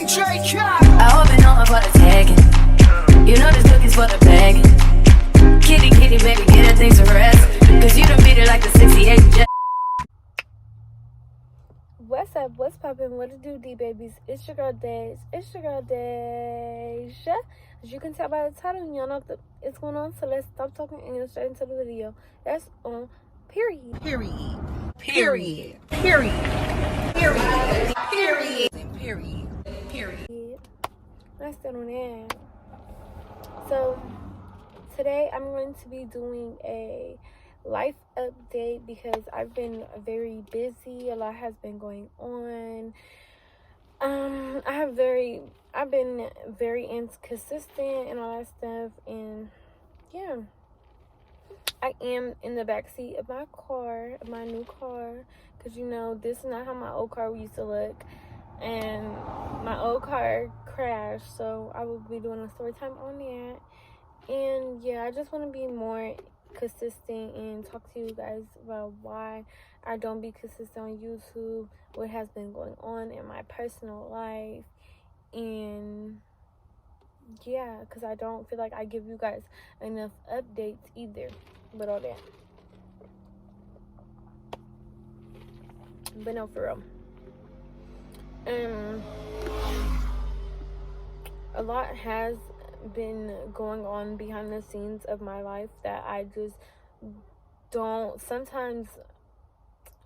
I hope it over for the tagging. You know this cookie's for the bagging. Kitty, kitty, baby, get her things to rest. Cause you done beat it like the 68 jet. What's up? What's poppin'? What it do, D babies? It's your girl Dejj. It's your girl Dejj. As you can tell by the title, you know what it's going on. So let's stop talking and get straight into the video. That's on. Period. Period. Period. Period. Period. Period. Period. Period. Let's get on that. So today I'm going to be doing a life update because I've been very busy. A lot has been going on. I've been very inconsistent and all that stuff, and yeah, I am in the backseat of my car, my new car, because you know this is not how my old car used to look, and my old car crashed, so I will be doing a story time on that. And yeah, I just want to be more consistent and talk to you guys about why I don't be consistent on YouTube, what has been going on in my personal life, and yeah, because I don't feel like I give you guys enough updates either with all that. But no, for real, a lot has been going on behind the scenes of my life that I just don't, sometimes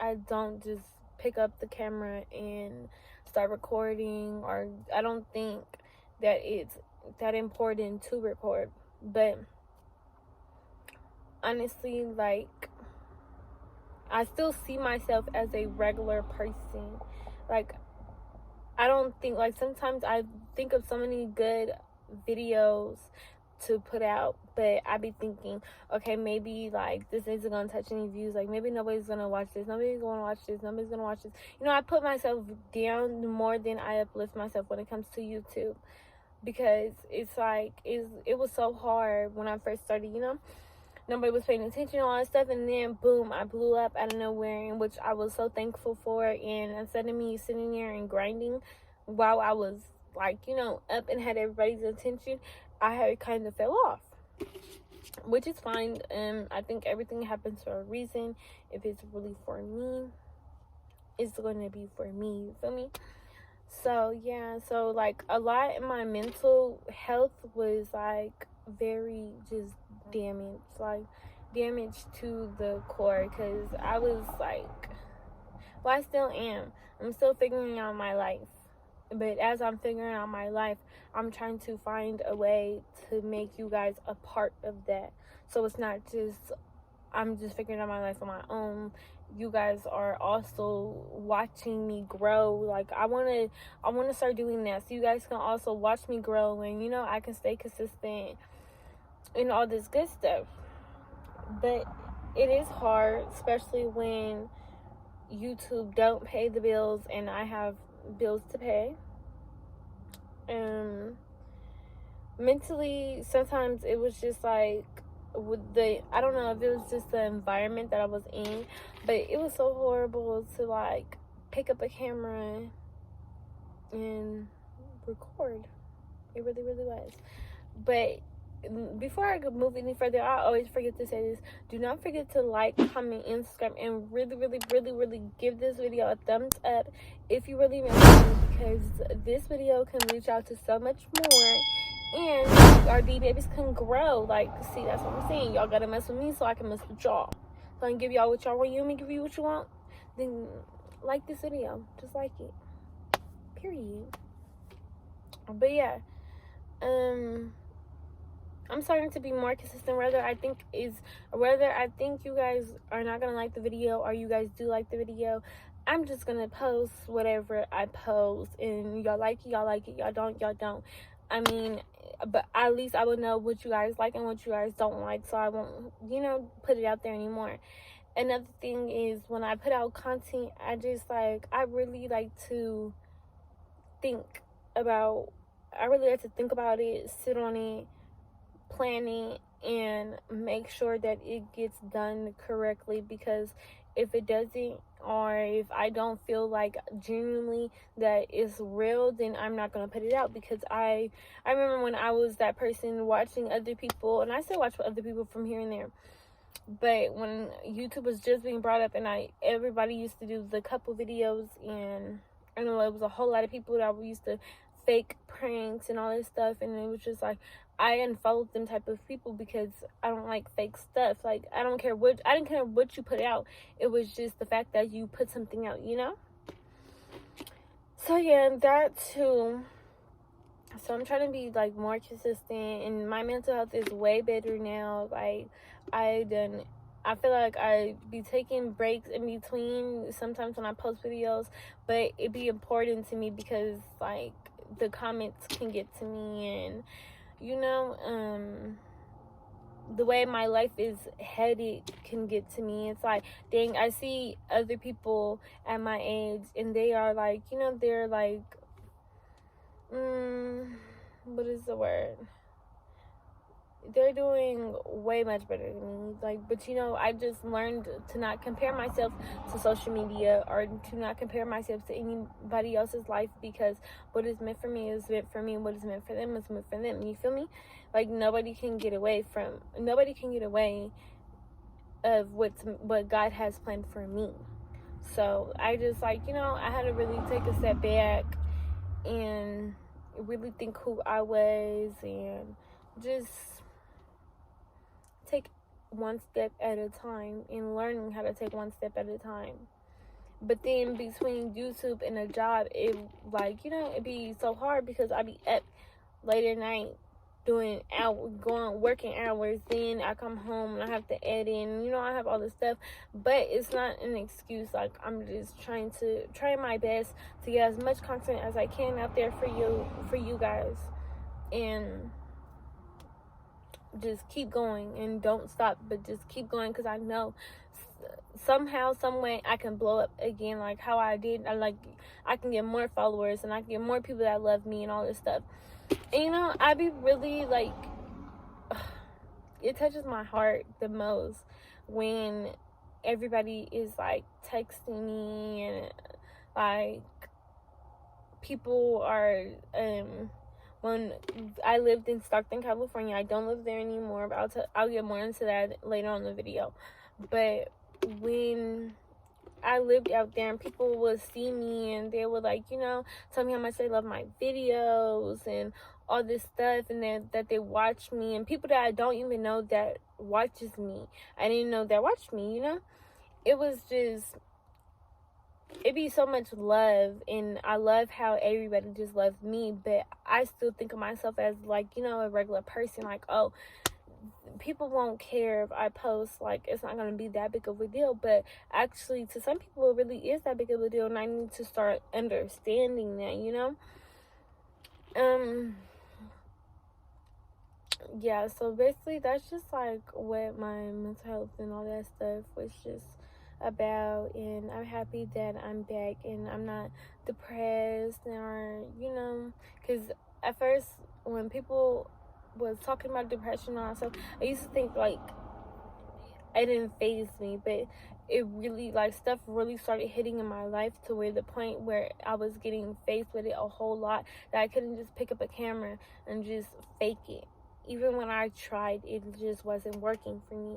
I don't just pick up the camera and start recording, or I don't think that it's that important to record. But honestly, like, I still see myself as a regular person. Like, I don't think, like, sometimes I think of so many good videos to put out, but I be thinking, okay, maybe like this isn't gonna touch any views, like maybe nobody's gonna watch this, nobody's gonna watch this, nobody's gonna watch this. You know, I put myself down more than I uplift myself when it comes to YouTube, because it's like it was so hard when I first started, you know, nobody was paying attention to all that stuff, and then boom, I blew up out of nowhere, in which I was so thankful for. And instead of me sitting there and grinding while I was, like, you know, up and had everybody's attention, I had kind of fell off, which is fine. I think everything happens for a reason. If it's really for me, it's going to be for me, you feel me? So yeah, so like a lot in my mental health was like very just damaged to the core, because I was like, well, I still am, I'm still figuring out my life. But as I'm figuring out my life, I'm trying to find a way to make you guys a part of that. So it's not just, I'm just figuring out my life on my own. You guys are also watching me grow. Like, I want to start doing that, so you guys can also watch me grow, and, you know, I can stay consistent and all this good stuff. But it is hard, especially when YouTube don't pay the bills and I have bills to pay. Mentally, sometimes it was just like, with the, I don't know if it was just the environment that I was in, but it was so horrible to like pick up a camera and record. It really was. But before I could move any further, I always forget to say this: do not forget to like, comment, and subscribe, and really give this video a thumbs up if you really want to, because this video can reach out to so much more, and our D babies can grow. Like, see, that's what I'm saying. Y'all gotta mess with me so I can mess with y'all. So I can give y'all what y'all want. You want me to give you what you want? Then like this video, just like it. Period. But yeah, I'm starting to be more consistent, whether I think you guys are not gonna like the video or you guys do like the video. I'm just gonna post whatever I post, and y'all like it, y'all don't. I mean, but at least I would know what you guys like and what you guys don't like, so I won't, you know, put it out there anymore. Another thing is, when I put out content, I really like to think about it, sit on it, plan it, and make sure that it gets done correctly, because if it doesn't, or if I don't feel like genuinely that it's real, then I'm not gonna put it out. Because I remember when I was that person watching other people, and I still watch other people from here and there, but when YouTube was just being brought up, and everybody used to do the couple videos, and I know it was a whole lot of people that used to fake pranks and all this stuff, and it was just like, I unfollowed them type of people because I don't like fake stuff. Like, I didn't care what you put out. It was just the fact that you put something out, you know? So yeah, that too. So I'm trying to be like more consistent, and my mental health is way better now. Like, I feel like I be taking breaks in between sometimes when I post videos, but it be important to me because like the comments can get to me, and you know, the way my life is headed can get to me. It's like, dang, I see other people at my age, and they are like, you know, they're like, what is the word? They're doing way much better than me. Like, but you know, I just learned to not compare myself to social media, or to not compare myself to anybody else's life, because what is meant for me is meant for me, and what is meant for them is meant for them. You feel me? Like, nobody can get away of what God has planned for me. So I just, like, you know, I had to really take a step back and really think who I was, and just take one step at a time, and learning how to take one step at a time. But then between YouTube and a job, it, like, you know, it'd be so hard because I'd be up late at night working hours. Then I come home and I have to edit, and you know, I have all this stuff. But it's not an excuse. Like, I'm just trying my best to get as much content as I can out there for you guys, and just keep going and don't stop, but just keep going, because I know somehow, some way, I can blow up again, like how I did. I can get more followers, and I can get more people that love me and all this stuff. And you know, I be really like, it touches my heart the most when everybody is like texting me, and like people are when I lived in Stockton, California. I don't live there anymore, but I'll get more into that later on in the video. But when I lived out there, and people would see me, and they would, like, you know, tell me how much they love my videos and all this stuff, and that they watch me, and people that I don't even know that watches me. I didn't know that watched me, you know? It was just, it'd be so much love, and I love how everybody just loves me, but I still think of myself as, like, you know, a regular person. Like, oh, people won't care if I post, like, it's not going to be that big of a deal. But actually, to some people, it really is that big of a deal, and I need to start understanding that, you know? Yeah, so basically, that's just, like, what my mental health and all that stuff was just about. And I'm happy that I'm back, and I'm not depressed, or, you know, because at first, when people was talking about depression and all that stuff, I used to think, like, it didn't faze me, but it really, like, stuff really started hitting in my life to where the point where I was getting faced with it a whole lot, that I couldn't just pick up a camera and just fake it. Even when I tried, it just wasn't working for me.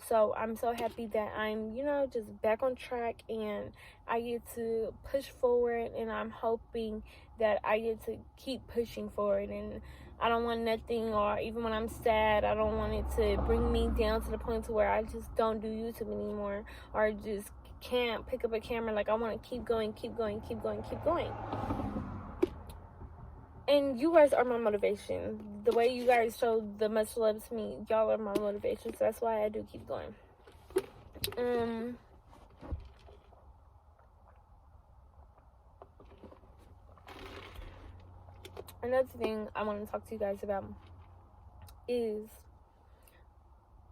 So I'm so happy that I'm, you know, just back on track, and I get to push forward, and I'm hoping that I get to keep pushing forward. And I don't want nothing, or even when I'm sad, I don't want it to bring me down to the point to where I just don't do YouTube anymore, or just can't pick up a camera. Like, I want to keep going. And you guys are my motivation. The way you guys show the much love to me, y'all are my motivation. So that's why I do keep going. Another thing I want to talk to you guys about is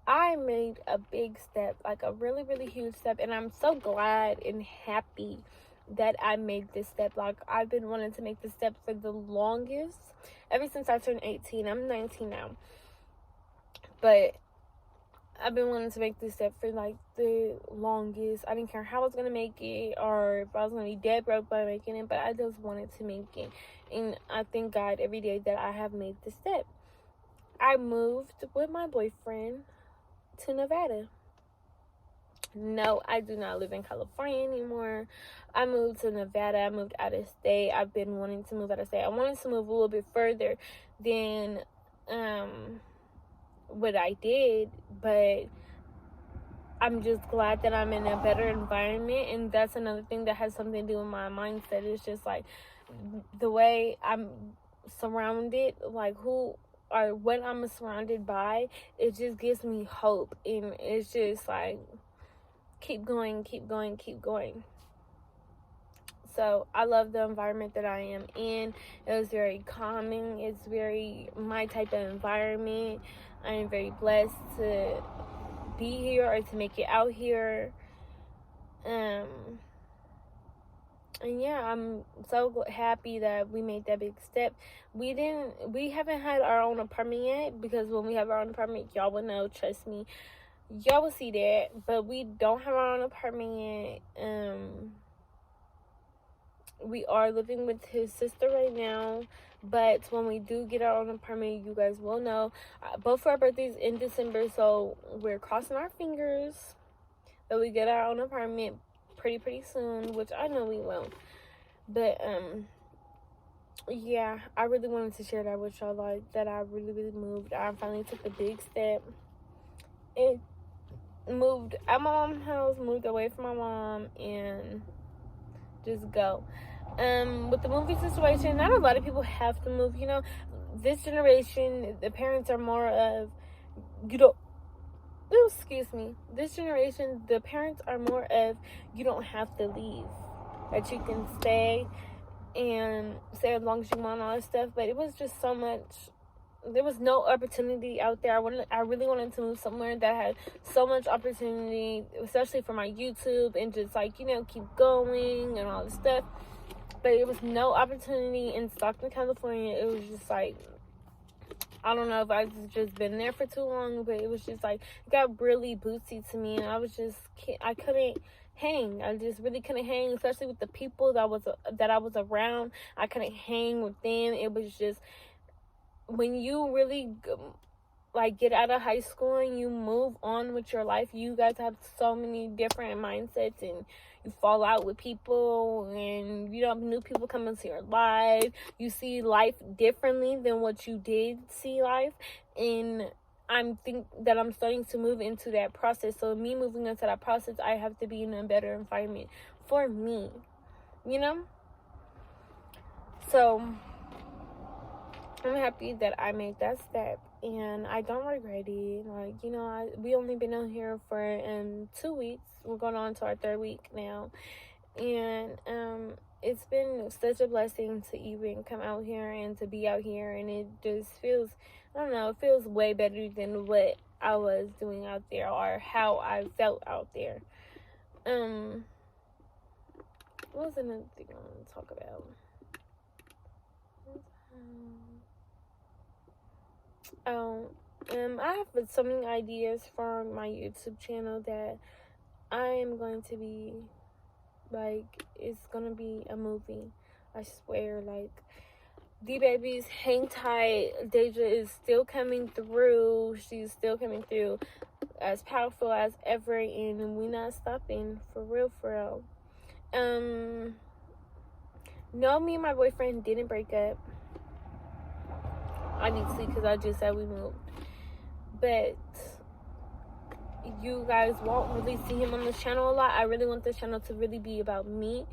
I made a big step, like a really, really huge step. And I'm so glad and happy that I made this step. Like, I've been wanting to make this step for the longest, ever since I turned 18. I'm 19 now, but I've been wanting to make this step for like the longest. I didn't care how I was gonna make it or if I was gonna be dead broke by making it, but I just wanted to make it. And I thank God every day that I have made this step. I moved with my boyfriend to Nevada. No, I do not live in California anymore. I moved to Nevada. I moved out of state. I've been wanting to move out of state. I wanted to move a little bit further than what I did, but I'm just glad that I'm in a better environment. And that's another thing that has something to do with my mindset. It's just like the way I'm surrounded, like who or what I'm surrounded by, it just gives me hope. And it's just like, keep going, keep going, keep going. So I love the environment that I am in. It was very calming. It's very my type of environment. I am very blessed to be here or to make it out here. And yeah, I'm so happy that we made that big step. We haven't had our own apartment yet, because when we have our own apartment, y'all will know, trust me. Y'all will see that. But we don't have our own apartment yet. We are living with his sister right now, but when we do get our own apartment, you guys will know. Both of our birthdays in December, so we're crossing our fingers that we get our own apartment pretty soon, which I know we will. But yeah, I really wanted to share that with y'all, like that I really moved. I finally took the big step and moved out my mom's house, moved away from my mom, and just go. With the movie situation, not a lot of people have to move. You know, this generation, the parents are more of, excuse me. This generation, the parents are more of, you don't have to leave, that you can stay and stay as long as you want, all that stuff. But it was just so much. There was no opportunity out there. I really wanted to move somewhere that had so much opportunity, especially for my YouTube, and just like, keep going and all this stuff. But it was no opportunity in Stockton, California. It was just like, I don't know if I've just been there for too long, but it was just like, it got really bootsy to me, and I couldn't hang. I just really couldn't hang, especially with the people that I was around. I couldn't hang with them. It was just, when you really like get out of high school and you move on with your life, you guys have so many different mindsets, and you fall out with people, and you don't have new people come into your life. You see life differently than what you did see life, and I think that I'm starting to move into that process. So me moving into that process, I have to be in a better environment for me, So I'm happy that I made that step, and I don't regret it. Like, we only been out here for 2 weeks. We're going on to our 3rd week now, and it's been such a blessing to even come out here and to be out here, and it just feels, I don't know, it feels way better than what I was doing out there or how I felt out there. What was another thing I want to talk about? I have so many ideas for my YouTube channel that I am going to be, like, it's gonna be a movie. I swear, like, D-Baby's hang tight. Dejj is still coming through. She's still coming through as powerful as ever, and we not stopping, for real. No, me and my boyfriend didn't break up. Obviously, because I just said we moved. But you guys won't really see him on this channel a lot. I really want this channel to really be about me.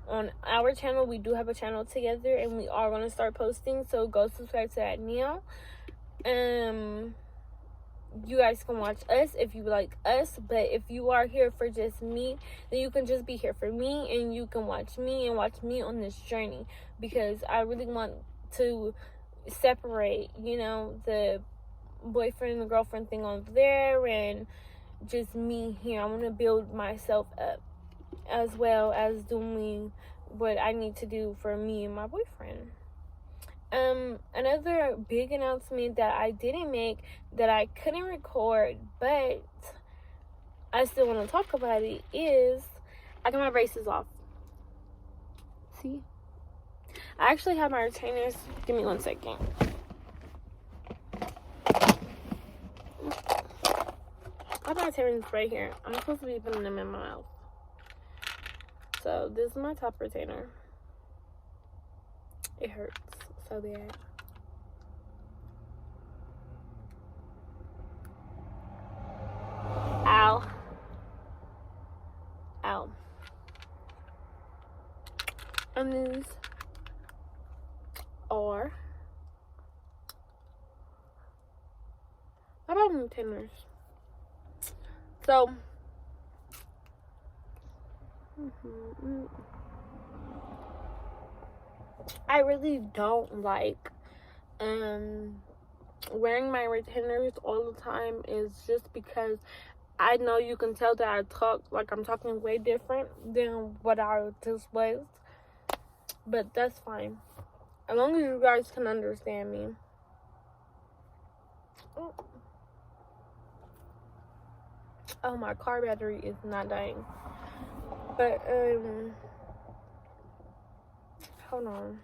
On our channel, we do have a channel together, and we are going to start posting, so go subscribe to that now. You guys can watch us if you like us, but if you are here for just me, then you can just be here for me, and you can watch me on this journey, because I really want to separate, the boyfriend and girlfriend thing over there, and just me here. I want to build myself up, as well as doing what I need to do for me and my boyfriend. Another big announcement that I didn't make, that I couldn't record, but I still want to talk about it, is I got my braces off. See? I actually have my retainers. Give me 1 second. I have my retainers right here. I'm supposed to be putting them in my mouth. So this is my top retainer. It hurts so bad. Ow. Ow. And these are my bottom retainers. So I really don't like wearing my retainers all the time, is just because I know you can tell that I talk like I'm talking way different than what I just was. But that's fine, as long as you guys can understand me. Oh, my car battery is not dying. But hold on.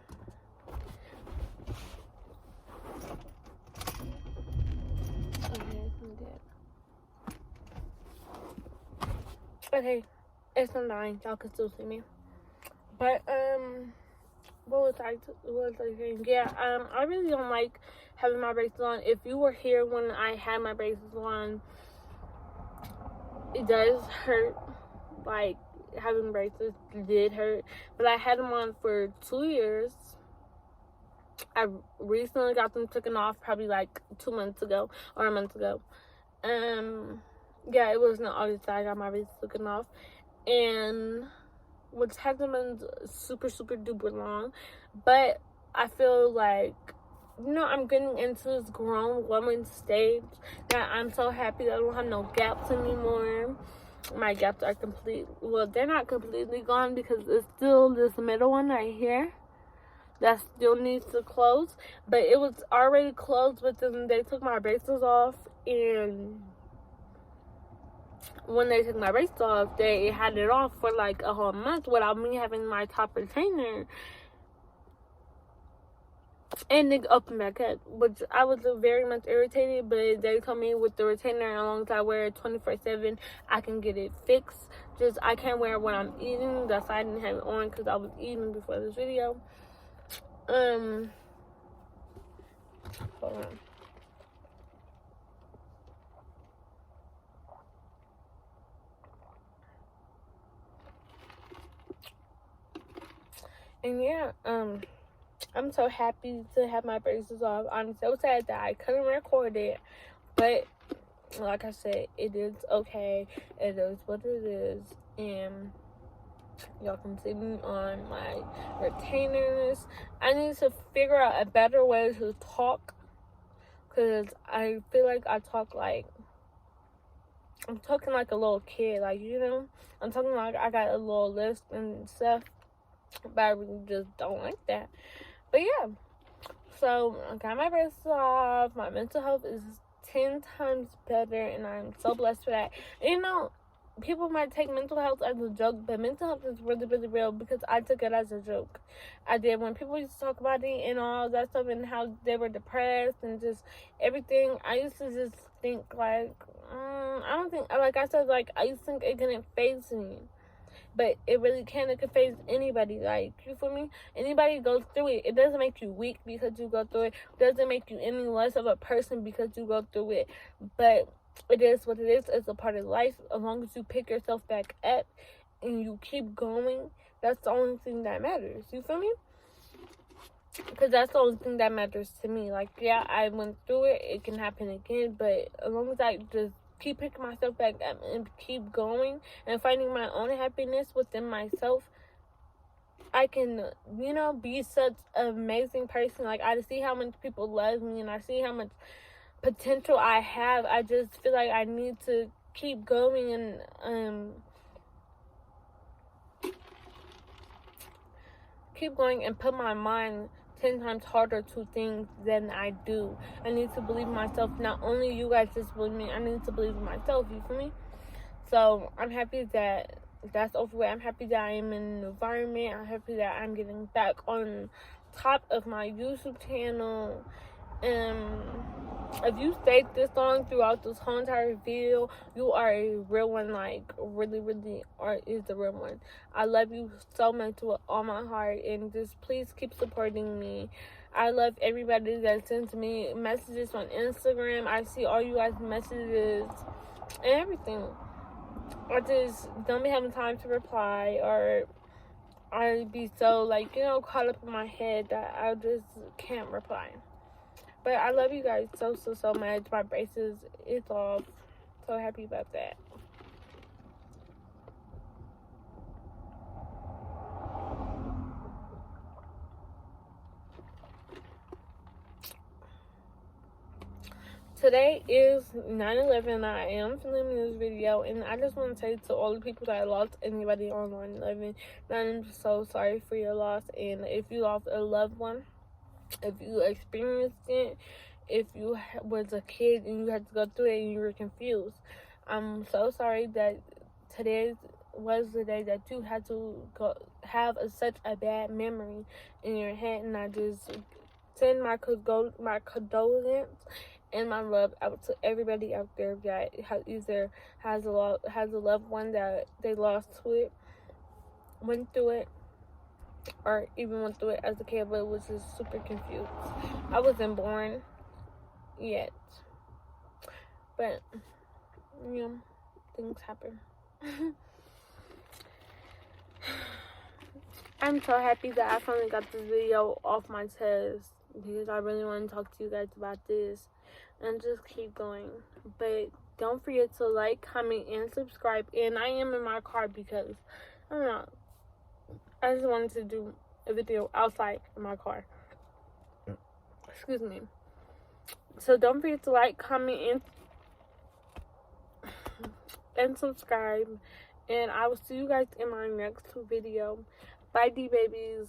Okay, it's not dying. Y'all can still see me. But what was I saying? Yeah, I really don't like having my braces on. If you were here when I had my braces on, it does hurt. Like, having braces did hurt, but I had them on for 2 years. I recently got them taken off probably like 2 months ago or a month ago. Yeah, it was in August that I got my braces taken off, and which hasn't been super duper long, but I feel like, you know, I'm getting into this grown woman stage that I'm so happy that I don't have no gaps anymore. My gaps are well, they're not completely gone, because it's still this middle one right here that still needs to close, but it was already closed. But then they took my braces off, and when they took my braces off, they had it off for like a whole month without me having my top retainer. And they opened back up, which I was very much irritated, but they told me with the retainer, as long as I wear it 24/7, I can get it fixed. Just, I can't wear it when I'm eating. That's why I didn't have it on, because I was eating before this video. Hold on. And yeah, I'm so happy to have my braces off. I'm so sad that I couldn't record it, but like I said, it is okay. It is what it is, and y'all can see me on my retainers. I need to figure out a better way to talk, because I feel like I talk like I'm talking like a little kid, like, you know, I'm talking like I got a little lisp and stuff, but I really just don't like that. But yeah, so I got my braces off. My mental health is 10 times better, and I'm so blessed for that. And, you know, people might take mental health as a joke, but mental health is really real, because I took it as a joke. I did. When people used to talk about it and all that stuff, and how they were depressed and just everything, I used to just think like, I don't think, like I said, like, I used to think it couldn't phase me. But it really can. It can phase anybody. Like, you feel me? Anybody goes through it. It doesn't make you weak because you go through it. It doesn't make you any less of a person because you go through it. But it is what it is. It's a part of life. As long as you pick yourself back up and you keep going, that's the only thing that matters. You feel me? Because that's the only thing that matters to me. Like, yeah, I went through it. It can happen again. But as long as I just keep picking myself back up and keep going and finding my own happiness within myself, I can, you know, be such an amazing person. Like, I see how much people love me, and I see how much potential I have. I just feel like I need to keep going and keep going and put my mind 10 times harder to things than I do. I need to believe in myself. Not only you guys just believe me, I need to believe in myself, you feel me? So I'm happy that that's over with. I'm happy that I am in an environment. I'm happy that I'm getting back on top of my YouTube channel. If you stayed this long throughout this whole entire video, you are a real one. Like, really, really is the real one. I love you so much with all my heart, and just please keep supporting me. I love everybody that sends me messages on Instagram. I see all you guys' messages and everything. I just don't be having time to reply, or I be so, like, you know, caught up in my head that I just can't reply. But I love you guys so much. My braces is off. So happy about that. Today is 9/11. I am filming this video, and I just want to say to all the people that lost anybody on 9/11, I'm so sorry for your loss. And if you lost a loved one, if you experienced it, if you was a kid and you had to go through it and you were confused, I'm so sorry that today was the day that you had to go have such a bad memory in your head. And I just send my condolence and my love out to everybody out there that either has a loved one that they lost to it, went through it, or even went through it as a kid, but was just super confused. I wasn't born yet, but you know, things happen. I'm so happy that I finally got this video off my chest, because I really want to talk to you guys about this and just keep going. But don't forget to like, comment, and subscribe. And I am in my car because I don't know, I just wanted to do a video outside in my car. Excuse me. So don't forget to like, comment, and subscribe. And I will see you guys in my next video. Bye, D babies.